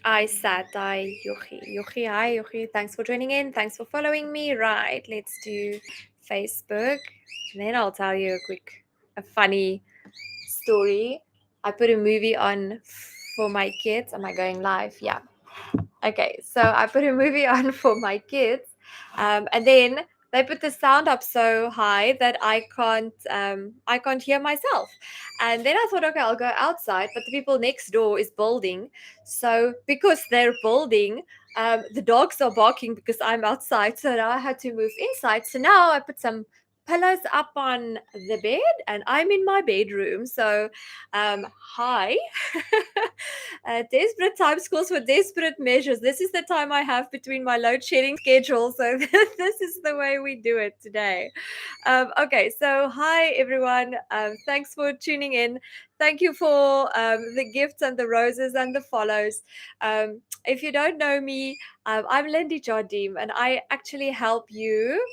I sat. Yochi. Hi, Yochi. Thanks for joining in. Thanks for following me. Right, let's do Facebook. And then I'll tell you a funny story. I put a movie on for my kids. Am I going live? Yeah. Okay, so I put a movie on for my kids, and then they put the sound up so high that I can't hear myself. And then I thought, okay, I'll go outside, but the people next door is building, so because they're building. The dogs are barking because I'm outside, so now I had to move inside. So now I put some pillows up on the bed, and I'm in my bedroom. So, hi. Desperate times calls for desperate measures. This is the time I have between my load shedding schedule. So this is the way we do it today. Okay, so hi everyone. Thanks for tuning in. Thank you for the gifts and the roses and the follows. If you don't know me, I'm Lindy Jardim, and I actually help you.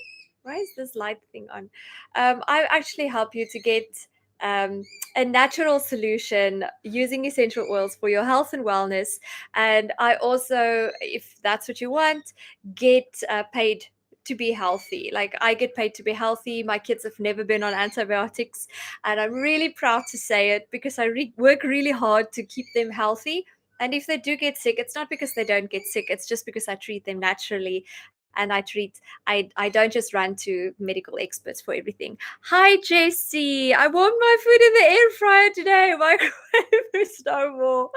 Why is this light thing on? I actually help you to get um, a natural solution using essential oils for your health and wellness. And I also, if that's what you want, get paid to be healthy. Like I get paid to be healthy. My kids have never been on antibiotics, and I'm really proud to say it because I work really hard to keep them healthy. And if they do get sick, it's not because they don't get sick, it's just because I treat them naturally. And I don't just run to medical experts for everything. Hi, JC. I warmed my food in the air fryer today. Microwave is no more.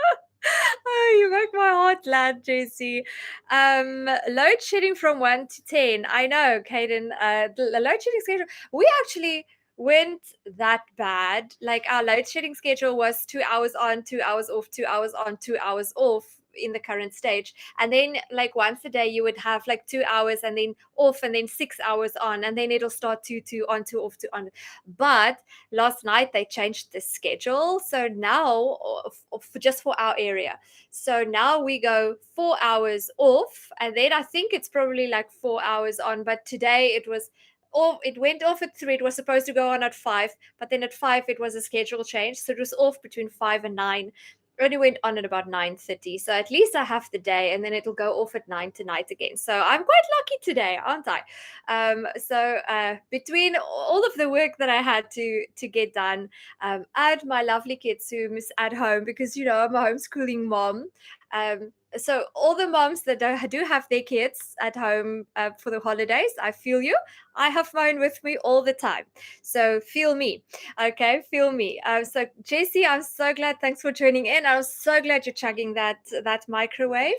Oh, you make my heart glad, JC. Load shedding from 1 to 10. I know, Kaden. The load shedding schedule, we actually went that bad. Like our load shedding schedule was 2 hours on, 2 hours off, 2 hours on, 2 hours off in the current stage. And then like once a day you would have like 2 hours and then off and then 6 hours on, and then it'll start two on, two off, two on. But last night they changed the schedule, so now just for our area, so now we go 4 hours off, and then I think it's probably like 4 hours on. But today it was off. It went off at 3. It was supposed to go on at 5, but then at 5 it was a schedule change, so it was off between 5 and 9. Only went on at about 9:30, so at least I have the day, and then it'll go off at 9 tonight again. So I'm quite lucky today, aren't I? Between all of the work that I had to get done, and my lovely kids who's at home, because I'm a homeschooling mom. So all the moms that do have their kids at home for the holidays, I feel you. I have mine with me all the time, so feel me. Okay, feel me. So JC, I'm so glad. Thanks for tuning in. I'm so glad you're chugging that microwave.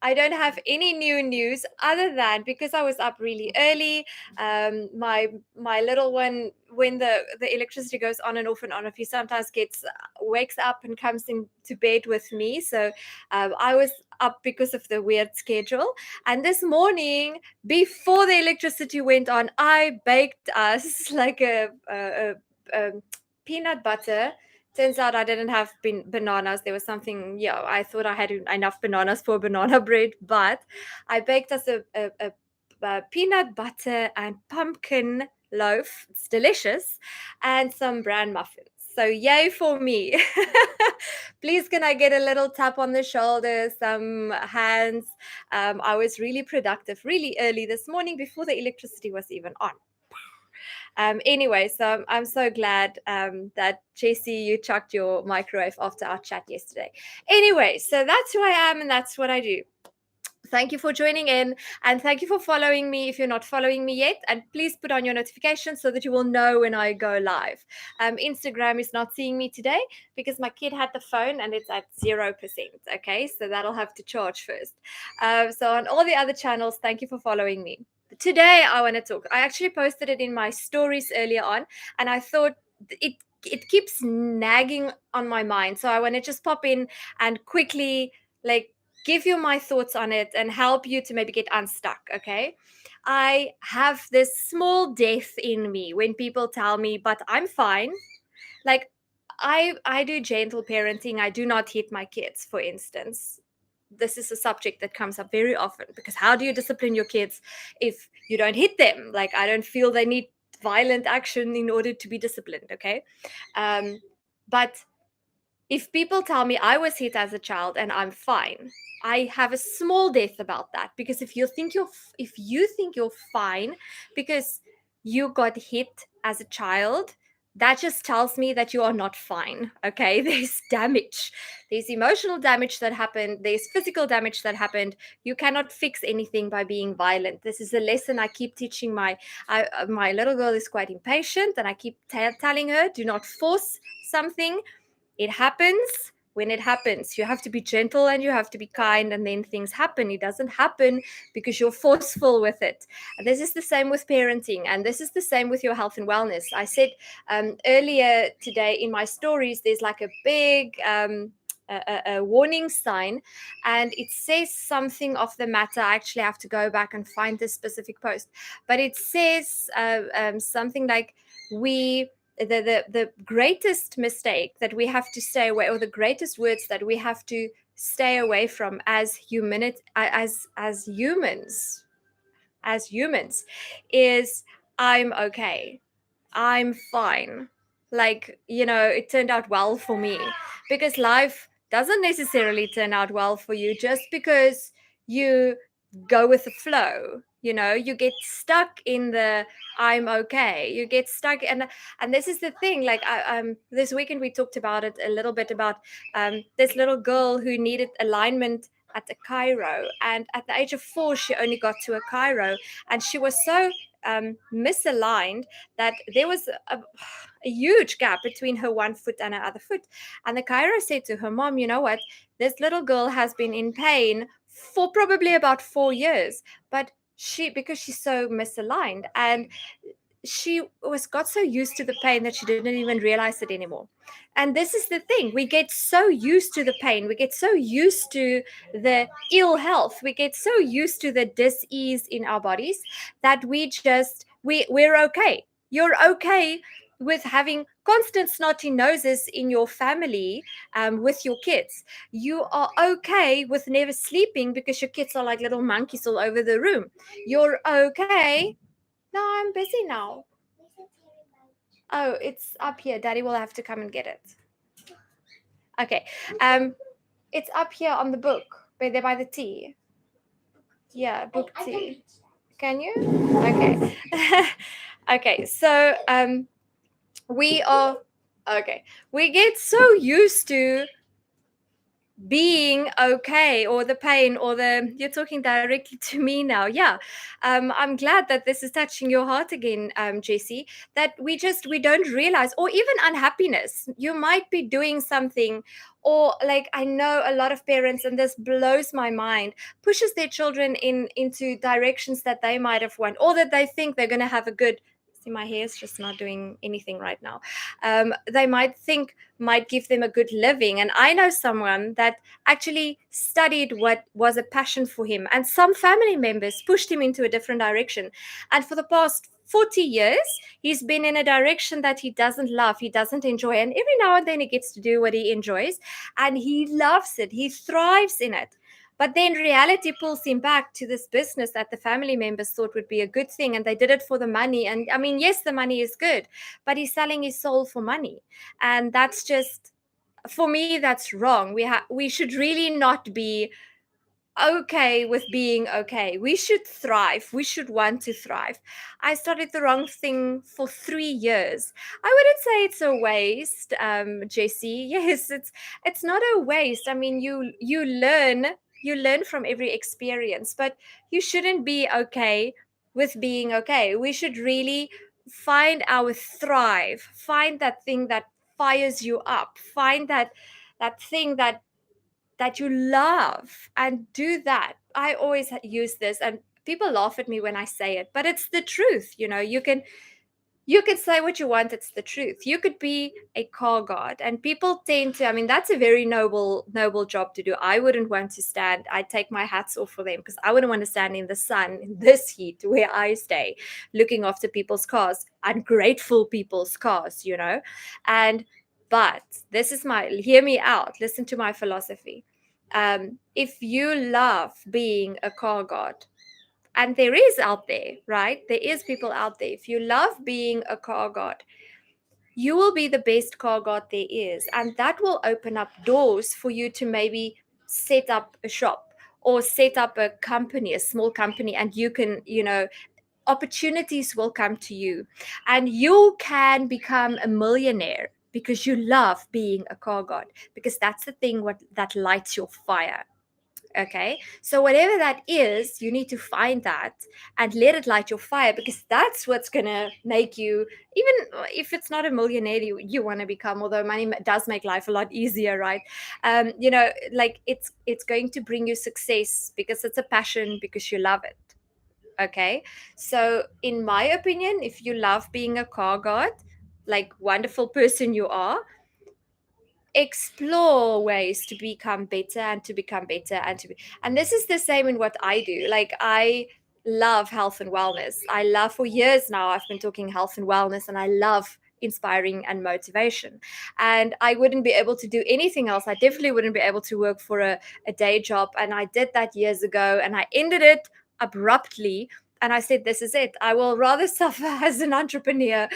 I don't have any new news other than because I was up really early. My little one, when the electricity goes on and off and on, if he sometimes wakes up and comes into bed with me. So I was up because of the weird schedule. And this morning, before the electricity went on, I baked us like a peanut butter. Turns out I didn't have bananas. There was something, yeah, I thought I had enough bananas for banana bread, but I baked us a peanut butter and pumpkin loaf. It's delicious. And some bran muffins. So yay for me. Please, can I get a little tap on the shoulder, some hands? I was really productive really early this morning before the electricity was even on. Anyway, so I'm so glad that JC, you chucked your microwave after our chat yesterday. Anyway, so that's who I am and that's what I do. Thank you for joining in, and thank you for following me if you're not following me yet. And please put on your notifications so that you will know when I go live. Instagram is not seeing me today because my kid had the phone and it's at 0%. Okay, so that'll have to charge first. So on all the other channels, thank you for following me. Today I want to talk. I actually posted it in my stories earlier on, and I thought it keeps nagging on my mind. So I want to just pop in and quickly give you my thoughts on it and help you to maybe get unstuck. Okay, I have this small death in me when people tell me, but I'm fine. Like, I do gentle parenting. I do not hit my kids, for instance. This is a subject that comes up very often, because how do you discipline your kids if you don't hit them? Like, I don't feel they need violent action in order to be disciplined. Okay, but If people tell me I was hit as a child and I'm fine, I have a small death about that, because if you think you're fine because you got hit as a child, that just tells me that you are not fine. Okay, there's damage, there's emotional damage that happened, there's physical damage that happened. You cannot fix anything by being violent. This is a lesson I keep teaching my little girl is quite impatient, and I keep telling her, do not force something. It happens when it happens. You have to be gentle and you have to be kind, and then things happen. It doesn't happen because you're forceful with it. And this is the same with parenting, and this is the same with your health and wellness. I said earlier today in my stories, there's like a big a warning sign, and it says something of the matter. I actually have to go back and find this specific post, but it says something like, we the greatest mistake that we have to stay away, or the greatest words that we have to stay away from as humans is, I'm okay, I'm fine. Like, it turned out well for me, because life doesn't necessarily turn out well for you just because you go with the flow. You get stuck in the I'm okay. You get stuck, and this is the thing. Like, this weekend we talked about it a little bit, about this little girl who needed alignment at the Cairo, and at the age of 4 she only got to a Cairo, and she was so misaligned that there was a huge gap between her one foot and her other foot. And the Cairo said to her mom, you know what? This little girl has been in pain for probably about 4 years, but because she's so misaligned, and she got so used to the pain that she didn't even realize it anymore. And this is the thing, we get so used to the pain, we get so used to the ill health, we get so used to the dis-ease in our bodies, that we're okay. You're okay with having constant snotty noses in your family, with your kids. You are okay with never sleeping because your kids are like little monkeys all over the room. You're okay. No, I'm busy now. Oh, it's up here. Daddy will have to come and get it. Okay. It's up here on the book, by the tea. Yeah, book tea. Can you? Okay. Okay. So we are okay. We get so used to being okay, or the pain, or you're talking directly to me now. Yeah. I'm glad that this is touching your heart again, Jessie, that we don't realize, or even unhappiness. You might be doing something, or like, I know a lot of parents, and this blows my mind, pushes their children into directions that they might have won, or that they think they're going to have a good. See, my hair is just not doing anything right now. They might give them a good living. And I know someone that actually studied what was a passion for him, and some family members pushed him into a different direction. And for the past 40 years, he's been in a direction that he doesn't love, he doesn't enjoy. And every now and then he gets to do what he enjoys, and he loves it, he thrives in it. But then reality pulls him back to this business that the family members thought would be a good thing, and they did it for the money. And I mean, yes, the money is good, but he's selling his soul for money. And that's just, for me, that's wrong. We should really not be okay with being okay. We should thrive, we should want to thrive. I started the wrong thing for 3 years. I wouldn't say it's a waste, Jessie. Yes, it's not a waste. I mean, you learn from every experience, but you shouldn't be okay with being okay. We should really find our thrive, find that thing that fires you up, find that thing that you love, and do that. I always use this, and people laugh at me when I say it, but it's the truth. You can say what you want, it's the truth. You could be a car guard, and people tend to, I mean, that's a very noble job to do. I wouldn't want to stand, I'd take my hats off for them, because I wouldn't want to stand in the sun in this heat where I stay, looking after people's cars, ungrateful people's cars. And but this is hear me out, listen to my philosophy. If you love being a car guard, and there is people out there, if you love being a car guard, you will be the best car god there is. And that will open up doors for you to maybe set up a shop or set up a company, a small company, and you can, opportunities will come to you and you can become a millionaire because you love being a car god, because that's the thing what that lights your fire. Okay, so whatever that is, you need to find that and let it light your fire, because that's what's gonna make you, even if it's not a millionaire you want to become, although money does make life a lot easier, right? Like it's going to bring you success because it's a passion, because you love it. Okay, so in my opinion, if you love being a car god, like wonderful person you are, explore ways to become better and to become better and this is the same in what I do. Like, I love health and wellness. I love, for years now I've been talking health and wellness, and I love inspiring and motivation, and I wouldn't be able to do anything else. I definitely wouldn't be able to work for a day job, and I did that years ago and I ended it abruptly. And I said, this is it. I will rather suffer as an entrepreneur,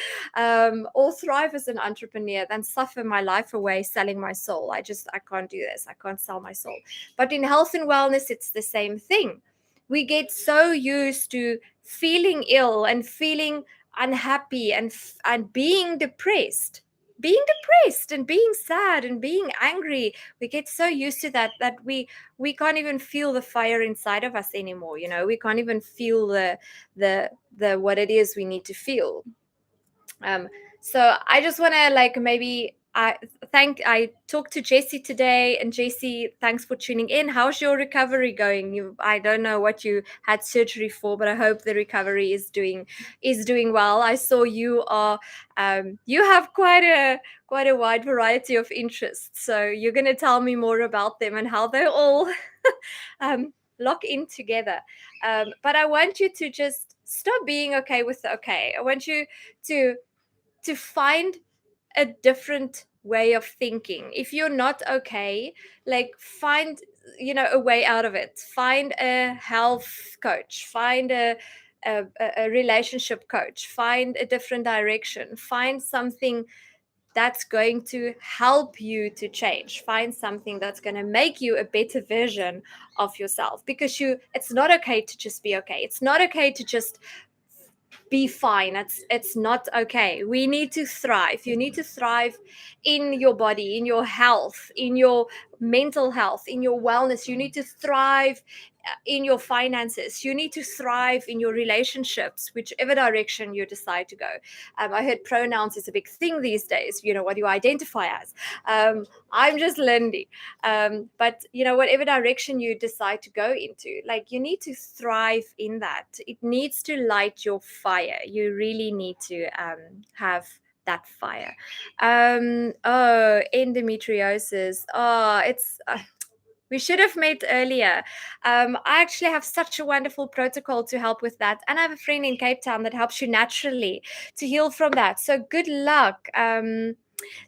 or thrive as an entrepreneur, than suffer my life away selling my soul. I can't do this. I can't sell my soul. But in health and wellness, it's the same thing. We get so used to feeling ill and feeling unhappy and being depressed and being sad and being angry. We get so used to that we can't even feel the fire inside of us anymore. We can't even feel the what it is we need to feel. um, so I just want to, like, maybe I talked to Jessie today, and Jessie, thanks for tuning in. How's your recovery going? I don't know what you had surgery for, but I hope the recovery is doing well. I saw you have quite a wide variety of interests, so you're going to tell me more about them and how they all lock in together. But I want you to just stop being okay with the okay. I want you to find a different way of thinking. If you're not okay, like, find a way out of it. Find a health coach, find a relationship coach, find a different direction, find something that's going to help you to change, find something that's going to make you a better version of yourself, because it's not okay to just be okay. It's not okay to just be fine. It's not okay. We need to thrive. You need to thrive in your body, in your health, in your mental health, in your wellness. You need to thrive in your finances. You need to thrive in your relationships, whichever direction you decide to go. I heard pronouns is a big thing these days. What do you identify as? I'm just Lindy. But whatever direction you decide to go into, like, you need to thrive in that. It needs to light your fire. You really need to have that fire. Endometriosis. It's we should have met earlier. I actually have such a wonderful protocol to help with that. And I have a friend in Cape Town that helps you naturally to heal from that. So good luck.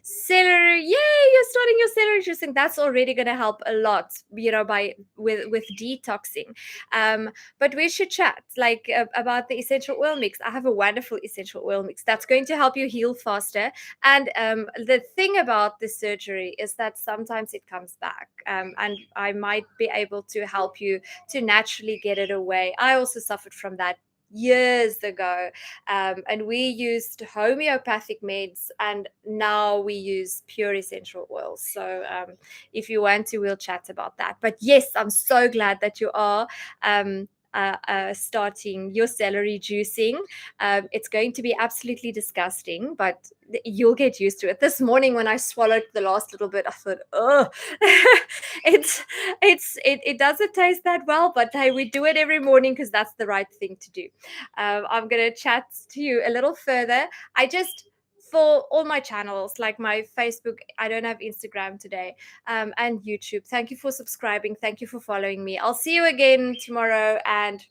Celery, yay, you're starting your celery juicing. That's already going to help a lot, by with detoxing. But we should chat, like, about the essential oil mix. I have a wonderful essential oil mix that's going to help you heal faster. And the thing about the surgery is that sometimes it comes back, and I might be able to help you to naturally get it away. I also suffered from that years ago, and we used homeopathic meds, and now we use pure essential oils. So if you want to, we'll chat about that. But yes, I'm so glad that you are starting your celery juicing. It's going to be absolutely disgusting, but you'll get used to it. This morning when I swallowed the last little bit, I thought, oh, it doesn't taste that well, but hey, we do it every morning because that's the right thing to do. I'm going to chat to you a little further. For all my channels, like my Facebook, I don't have Instagram today, and YouTube. Thank you for subscribing. Thank you for following me. I'll see you again tomorrow. And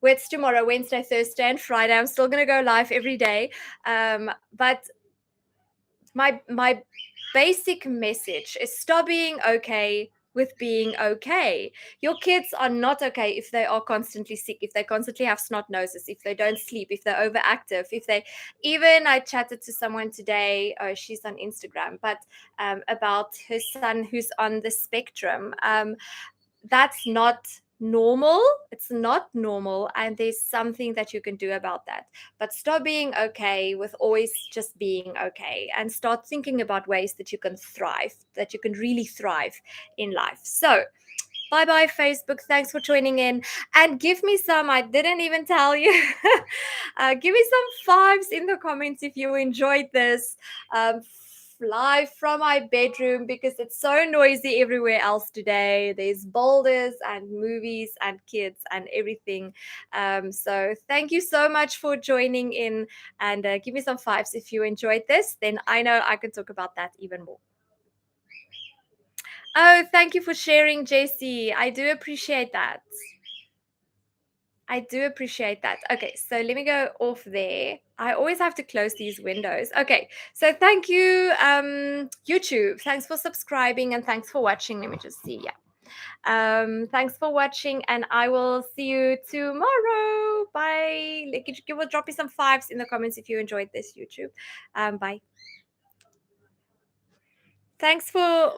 what's tomorrow? Wednesday, Thursday, and Friday. I'm still going to go live every day. But my basic message is stop being okay with being okay. Your kids are not okay if they are constantly sick, if they constantly have snot noses, if they don't sleep, if they're overactive, if they even I chatted to someone today, she's on Instagram, but about her son who's on the spectrum. That's not normal. It's not normal. And there's something that you can do about that. But stop being okay with always just being okay and start thinking about ways that you can thrive, that you can really thrive in life. So, bye bye, Facebook. Thanks for joining in. And give me some, I didn't even tell you, give me some fives in the comments if you enjoyed this. Live from my bedroom because it's so noisy everywhere else today. There's boulders and movies and kids and everything. So thank you so much for joining in, and give me some fives if you enjoyed this. Then I know I can talk about that even more. Oh, thank you for sharing, JC. I do appreciate that. I do appreciate that. Okay, so let me go off there. I always have to close these windows. Okay, so thank you, YouTube. Thanks for subscribing and thanks for watching. Let me just see. Yeah. Thanks for watching, and I will see you tomorrow. Bye. Like, you will drop me some fives in the comments if you enjoyed this, YouTube. Bye. Thanks for